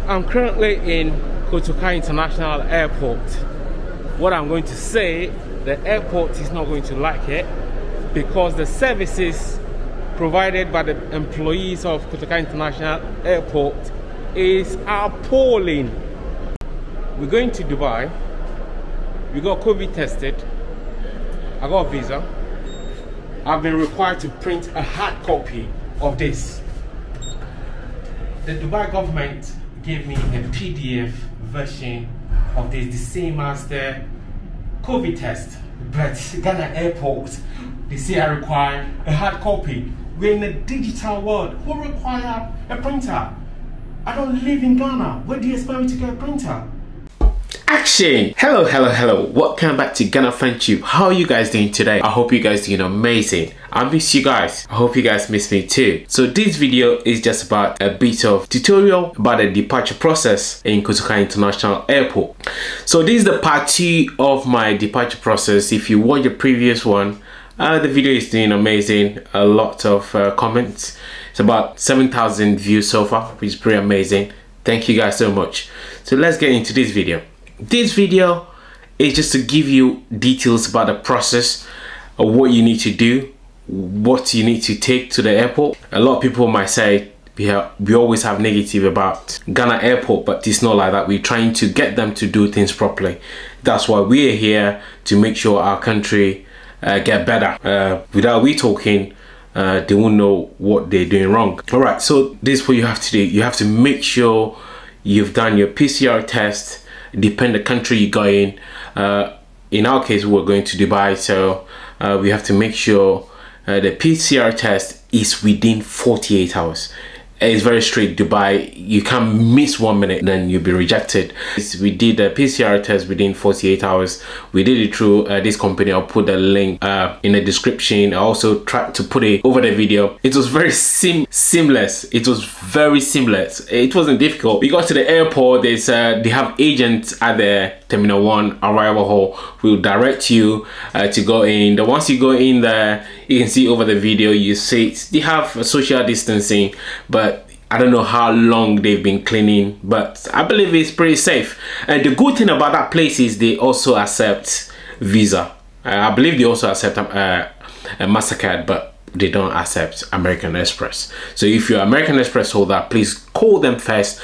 I'm currently in Kotoka International Airport. What I'm going to say, the airport is not going to like it because the services provided by the employees of Kotoka International Airport is appalling. We're going to Dubai. We got COVID tested. I got a visa. I've been required to print a hard copy of this. The Dubai government gave me a PDF version of this, the same as the COVID test, but Ghana airport, they say I require a hard copy. We're in a digital world. Who require a printer? I don't live in Ghana. Where do you expect me to get a printer? Action! Hello, welcome back to Ghana Friendship. How are you guys doing today? I hope you guys doing amazing. I miss you guys. I hope you guys miss me too. So this video is just about a bit of tutorial about the departure process in Kotoka International Airport. So this is the part 2 of my departure process. If you watch the previous one, the video is doing amazing. A lot of comments. It's about 7,000 views so far, which is pretty amazing. Thank you guys so much. So let's get into this video. This video is just to give you details about the process of what you need to do, what you need to take to the airport. A lot of people might say we always have negative about Ghana airport, but it's not like that. We're trying to get them to do things properly. That's why we're here, to make sure our country get better. Without we talking, they won't know what they're doing wrong. All right, so this is what you have to do. You have to make sure you've done your PCR test. Depend the country you go in. In our case, we're going to Dubai, so we have to make sure the PCR test is within 48 hours. It's very strict. Dubai, you can't miss 1 minute, then you'll be rejected. We did a PCR test within 48 hours. We did it through this company. I'll put the link in the description. I also tried to put it over the video. It was very seamless. It was very seamless. It wasn't difficult. We got to the airport. They have agents at the Terminal 1 arrival hall who will direct you to go in. Once you go in there, you can see over the video, you see they have a social distancing, but I don't know how long they've been cleaning, but I believe it's pretty safe. And the good thing about that place is they also accept Visa. I believe they also accept a MasterCard, but they don't accept American Express. So if you're American Express holder, please call them first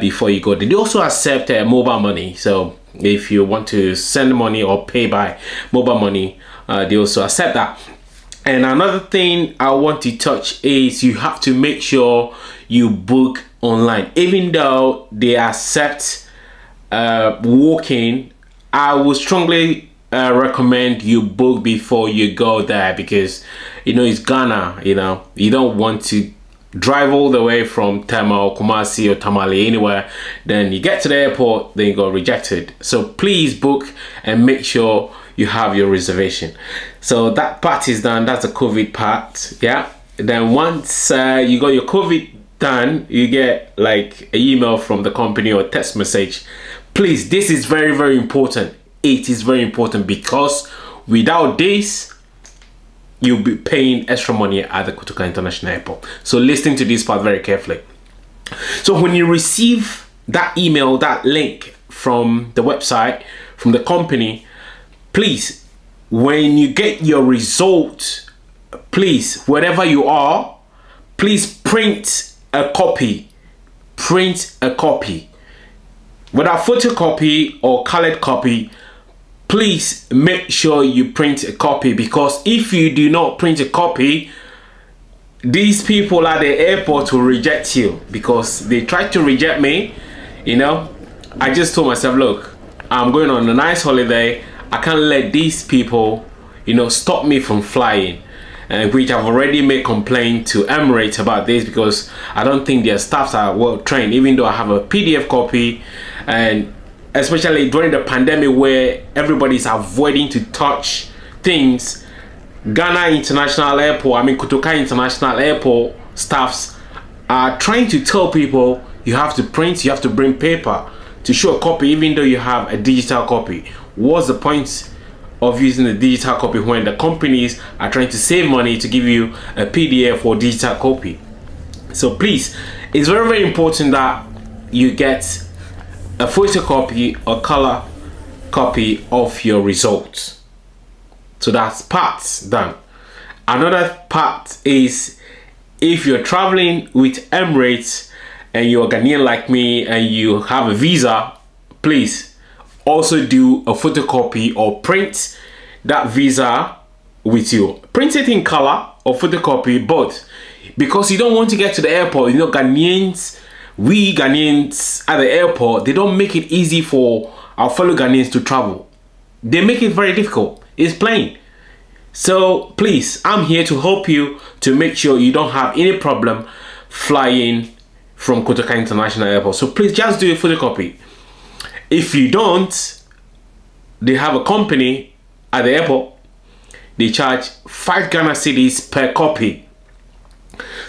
before you go. They also accept mobile money. So if you want to send money or pay by mobile money, they also accept that. And another thing I want to touch is you have to make sure you book online. Even though they accept walk-in, I would strongly recommend you book before you go there, because you know it's Ghana. You know, you don't want to drive all the way from Tema or Kumasi or Tamale, anywhere, then you get to the airport, then you got rejected. So please book and make sure you have your reservation. So that part is done. That's the COVID part. Yeah, then once you got your COVID done, you get like an email from the company or text message. Please, this is very important. It is very important, because without this, you'll be paying extra money at the Kotoka International Airport. So listen to this part very carefully. So when you receive that email, that link from the website, from the company, please, when you get your result, please, wherever you are, please print a copy. Print a copy. Whether photocopy or colored copy, please make sure you print a copy, because if you do not print a copy, these people at the airport will reject you, because they tried to reject me. You know, I just told myself, look, I'm going on a nice holiday. I can't let these people, you know, stop me from flying. And which I've already made complaint to Emirates about this, because I don't think their staffs are well trained, even though I have a PDF copy. And especially during the pandemic where everybody's avoiding to touch things, Ghana International Airport, I mean Kotoka International Airport staffs are trying to tell people you have to print, you have to bring paper to show a copy, even though you have a digital copy. What's the point of using a digital copy when the companies are trying to save money to give you a PDF or digital copy? So please, it's very important that you get a photocopy or color copy of your results. So that's part done. Another part is if you're traveling with Emirates and you're Ghanaian like me and you have a visa, please also do a photocopy or print that visa with you. Print it in color or photocopy both, because you don't want to get to the airport. You know, we Ghanaians at the airport, they don't make it easy for our fellow Ghanaians to travel. They make it very difficult. It's plain. So please, I'm here to help you to make sure you don't have any problem flying from Kotoka International Airport. So please just do a photocopy. If you don't, they have a company at the airport. They charge 5 Ghana cedis per copy.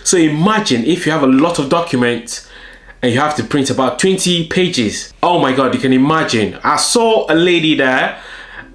So imagine if you have a lot of documents and you have to print about 20 pages. Oh my God, you can imagine. I saw a lady there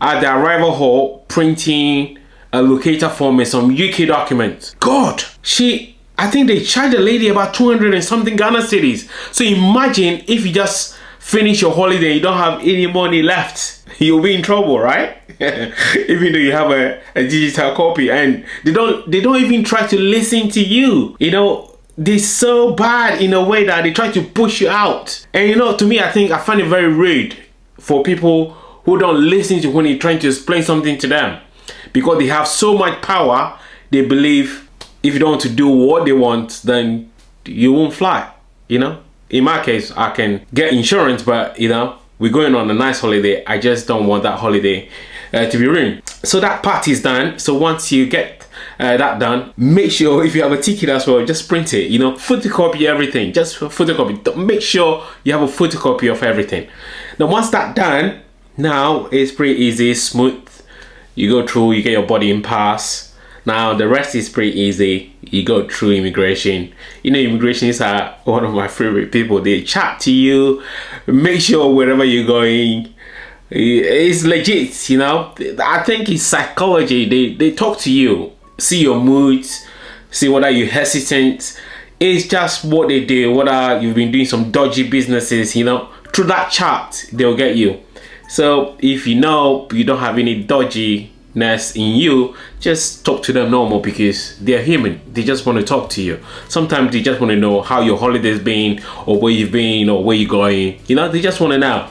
at the arrival hall printing a locator form and some UK documents. God, I think they charged the lady about 200 and something Ghana cedis. So imagine if you just finish your holiday and you don't have any money left. You'll be in trouble, right? Even though you have a digital copy, and they don't even try to listen to you. You know, they're so bad in a way that they try to push you out. And you know, to me, I find it very rude for people who don't listen to when you're trying to explain something to them, because they have so much power. They believe if you don't want to do what they want, then you won't fly. You know, in my case, I can get insurance, but you know, we're going on a nice holiday. I just don't want that holiday to be ruined. So that part is done. So once you get that done, make sure if you have a ticket as well, just print it. You know, photocopy everything. Just photocopy. Make sure you have a photocopy of everything. Now once that's done, now it's pretty easy, smooth. You go through, you get your boarding pass. Now the rest is pretty easy. You go through immigration. You know, immigrationists are one of my favorite people. They chat to you, make sure wherever you're going, it's legit. You know, I think it's psychology. They talk to you, see your moods, see whether you're hesitant. It's just what they do. Whether you've been doing some dodgy businesses, you know, through that chat they'll get you. So if you know you don't have any dodginess in you, just talk to them normal, because they're human. They just want to talk to you. Sometimes they just want to know how your holiday's been, or where you've been, or where you're going. You know, they just want to know.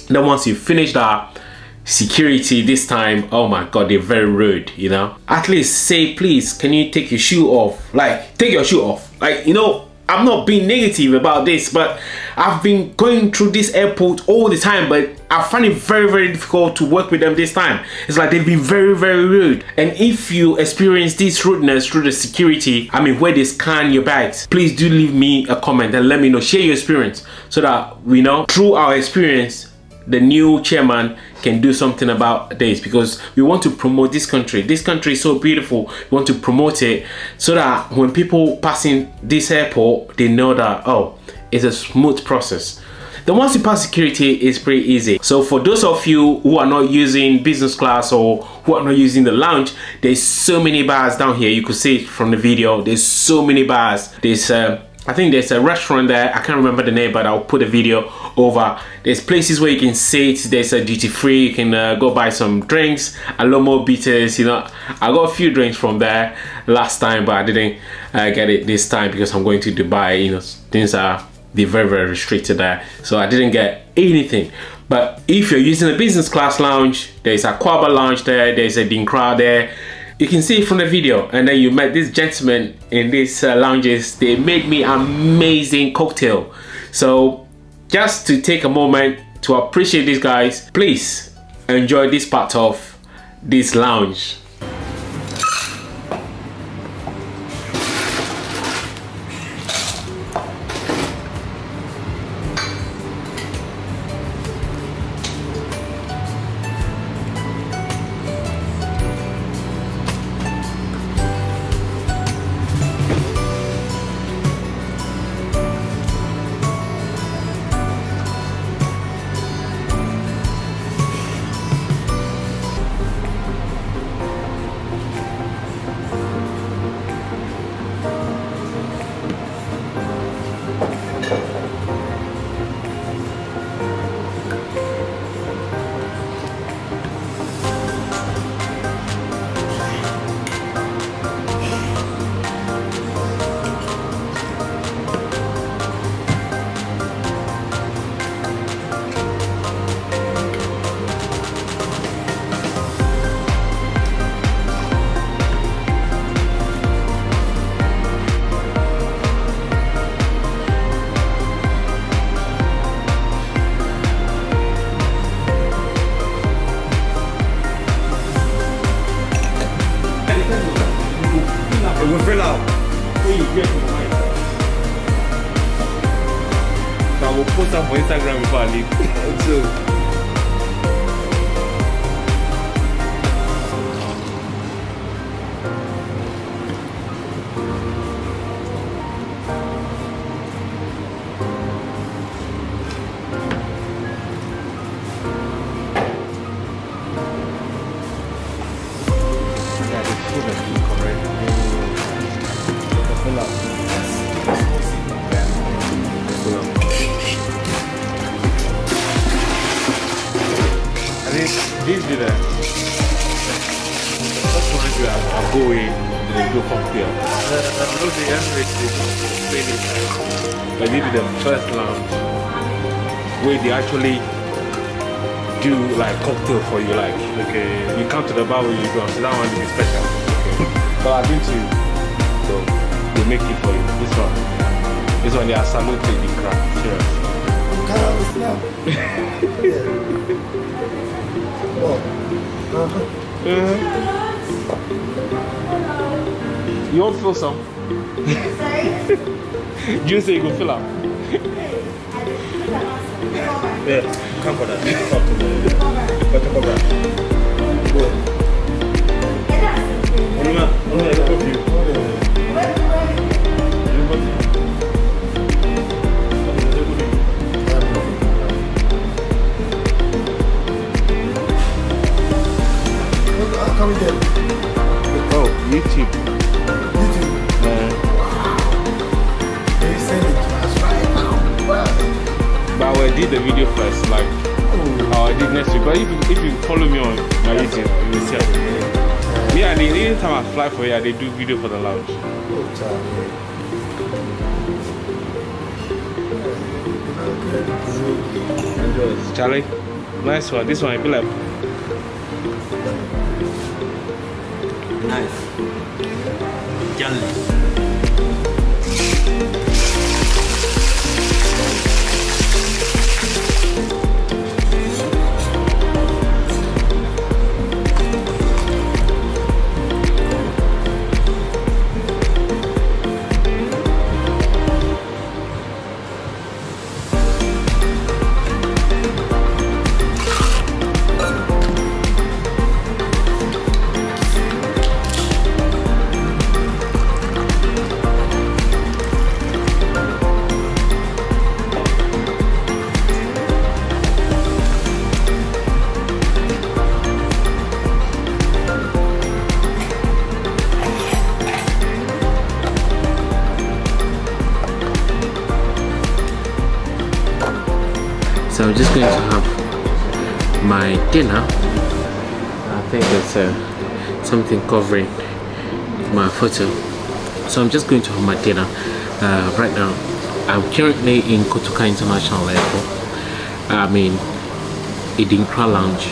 Then once you finish that, security this time, oh my God, they're very rude. You know, at least say, please, can you take your shoe off? Like, take your shoe off. Like, you know, I'm not being negative about this, but I've been going through this airport all the time, but I find it very, very difficult to work with them this time. It's like they've been very, very rude. And if you experience this rudeness through the security, I mean, where they scan your bags, please do leave me a comment and let me know, share your experience, so that we know through our experience, the new chairman can do something about this, because we want to promote this country. This country is so beautiful. We want to promote it so that when people passing this airport, they know that, oh, it's a smooth process. Then once you pass security, it's pretty easy. So for those of you who are not using business class or who are not using the lounge, there's so many bars down here. You could see it from the video. There's so many bars. There's I think there's a restaurant there. I can't remember the name, but I'll put a video over. There's places where you can sit. There's a duty free. You can go buy some drinks, a lot more bitters. You know, I got a few drinks from there last time, but I didn't get it this time because I'm going to Dubai. You know, things are very, very restricted there, so I didn't get anything. But if you're using a business class lounge, there's a Quaba lounge there. There's a Dinkra there. You can see it from the video. And then you met this gentleman in these lounges. They made me amazing cocktail. So just to take a moment to appreciate these guys, please enjoy this part of this lounge. will post them for Instagram before I leave. So, these do that. That's one you are going to do cocktail. Those the Emirates they do but they did the first lounge where they actually do like cocktail for you, like you come to the bar where you go, so that one will be special. So I've been to, so they make it for you. This one they are saluted in Accra. Serious. You want to fill some? You say you go fill up. Yeah, come for that. Oh, YouTube. They send it to us right now. Wow. But I will do the video first, like I did next week. But if you follow me on my YouTube, you will see it. Yeah, anytime I fly for here, they do video for the lounge. Enjoy this, Charlie. Nice one. This one I feel like. Nice. Jelly. So I'm just going to have my dinner. I think it's something covering my photo. So I'm just going to have my dinner right now. I'm currently in Kotoka International Airport. I mean, in Accra Lounge.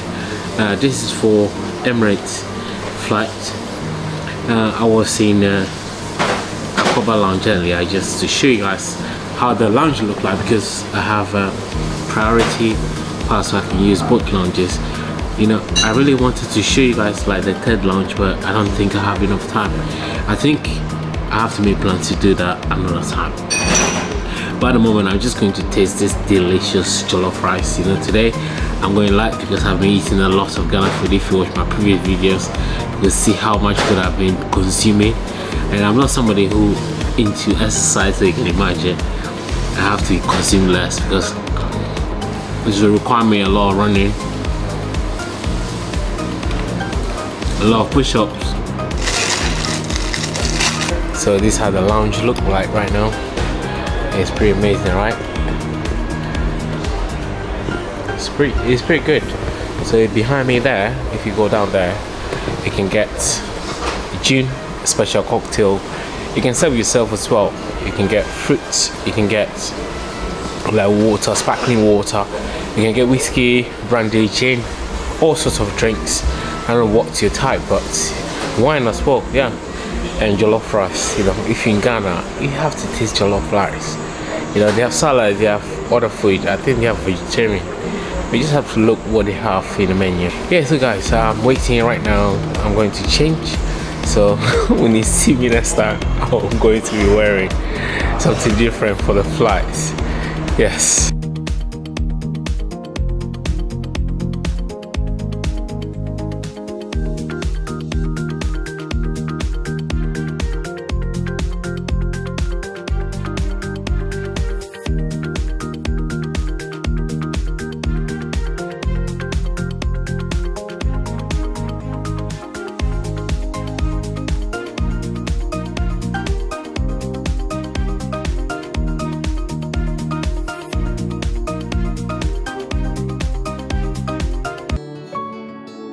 This is for Emirates flight. I was in Accra Lounge earlier just to show you guys how the lounge look like, because I have priority pass so I can use both lounges. You know, I really wanted to show you guys like the third lounge, but I don't think I have enough time. I think I have to make plans to do that another time. But at the moment, I'm just going to taste this delicious jollof rice. You know, today I'm going light because I've been eating a lot of Ghana food. If you watch my previous videos, you'll see how much food I've been consuming. And I'm not somebody who into exercise, so you can imagine I have to consume less because this will require me a lot of running, a lot of push-ups. So this is how the lounge look like right now. It's pretty amazing, right? It's pretty good. So behind me there, if you go down there, you can get June special cocktail. You can serve yourself as well. You can get fruits, you can get like water, sparkling water, you can get whiskey, brandy, gin, all sorts of drinks. I don't know what's your type, but wine as well, yeah. And jollof rice. You know, if you're in Ghana, you have to taste jollof rice. You know, they have salad, they have other food. I think they have vegetarian. We just have to look what they have in the menu. Yeah, so guys, I'm waiting right now. I'm going to change. So when you see me next time, I'm going to be wearing something different for the flights. Yes.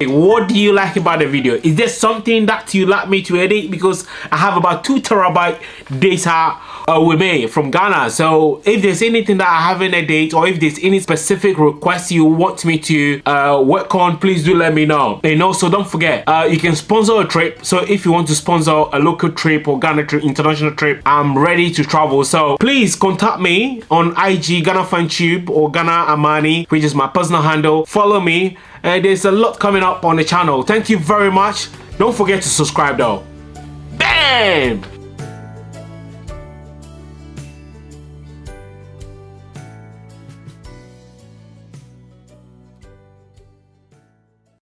What do you like about the video? Is there something that you like me to edit? Because I have about 2 terabyte data with me from Ghana. So if there's anything that I haven't edited, or if there's any specific requests you want me to work on, please do let me know. And also don't forget, you can sponsor a trip. So if you want to sponsor a local trip or Ghana trip, international trip, I'm ready to travel. So please contact me on IG Ghana FanTube or Ghana Amani, which is my personal handle. Follow me. There's a lot coming up on the channel. Thank you very much. Don't forget to subscribe though. Bam!